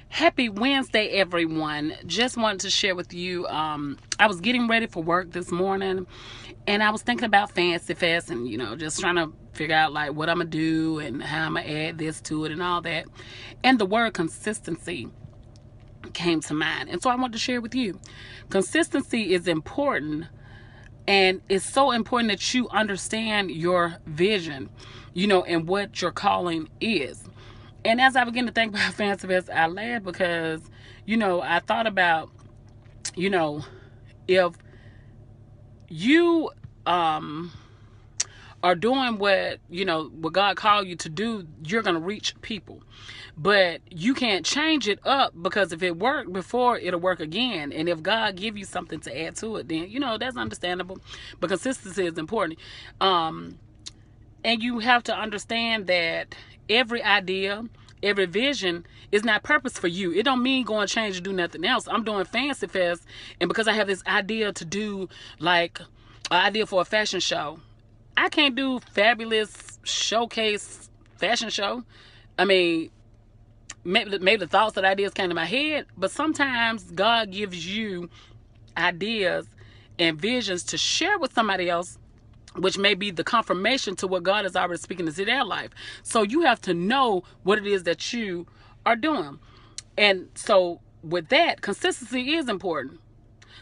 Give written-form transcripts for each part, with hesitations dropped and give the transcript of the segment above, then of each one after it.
Happy Wednesday, everyone. Just wanted to share with you. I was getting ready for work this morning and I was thinking about Fancy Fest and, just trying to figure out like what I'm going to do and how I'm going to add this to it and all that. And the word consistency came to mind. And so I wanted to share with you. Consistency is important, and it's so important that you understand your vision, and what your calling is. And as I began to think about Fancy Fest, I laughed because, I thought about, if you are doing what God called you to do, you're going to reach people. But you can't change it up, because if it worked before, it'll work again. And if God give you something to add to it, then, that's understandable. But consistency is important. And you have to understand that every idea, every vision is not purpose for you. It don't mean go and change and do nothing else. I'm doing Fancy Fest, and because I have this idea to do like an idea for a fashion show, I can't do fabulous showcase fashion show. I mean, maybe the thoughts and ideas came to my head, but sometimes God gives you ideas and visions to share with somebody else, which may be the confirmation to what God is already speaking into their life. So you have to know what it is that you are doing. And so with that, consistency is important.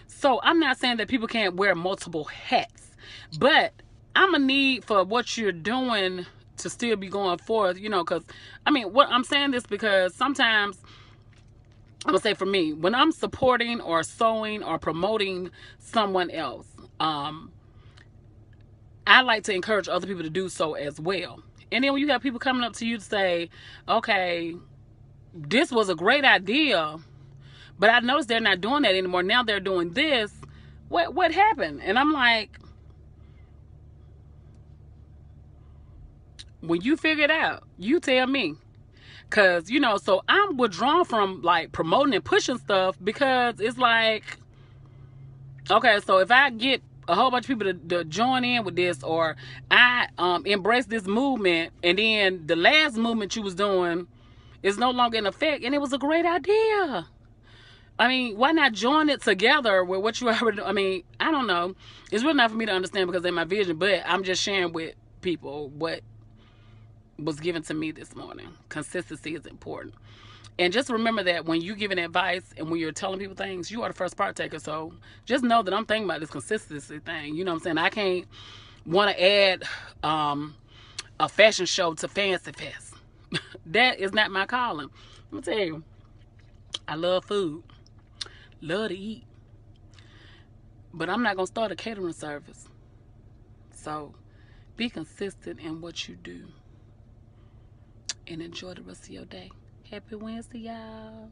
So I'm not saying that people can't wear multiple hats, but I'm a need for what you're doing to still be going forth, because what I'm saying this because sometimes I'm gonna say for me, when I'm supporting or sewing or promoting someone else, I like to encourage other people to do so as well. And then when you have people coming up to you to say, okay, this was a great idea, but I noticed they're not doing that anymore. Now they're doing this. What happened? And I'm like, when you figure it out, you tell me. Because, so I'm withdrawn from like promoting and pushing stuff, because it's like, okay, so if I get a whole bunch of people to join in with this, or I embrace this movement, and then the last movement you was doing is no longer in effect, and it was a great idea. Why not join it together with what you already do? I don't know. It's really not for me to understand because they're my vision, but I'm just sharing with people what was given to me this morning. Consistency is important. And just remember that when you're giving advice and when you're telling people things, you are the first partaker. So just know that I'm thinking about this consistency thing. You know what I'm saying? I can't want to add a fashion show to Fancy Fest. That is not my calling. I'm going to tell you, I love food. Love to eat. But I'm not going to start a catering service. So be consistent in what you do. And enjoy the rest of your day. Happy Wednesday, y'all.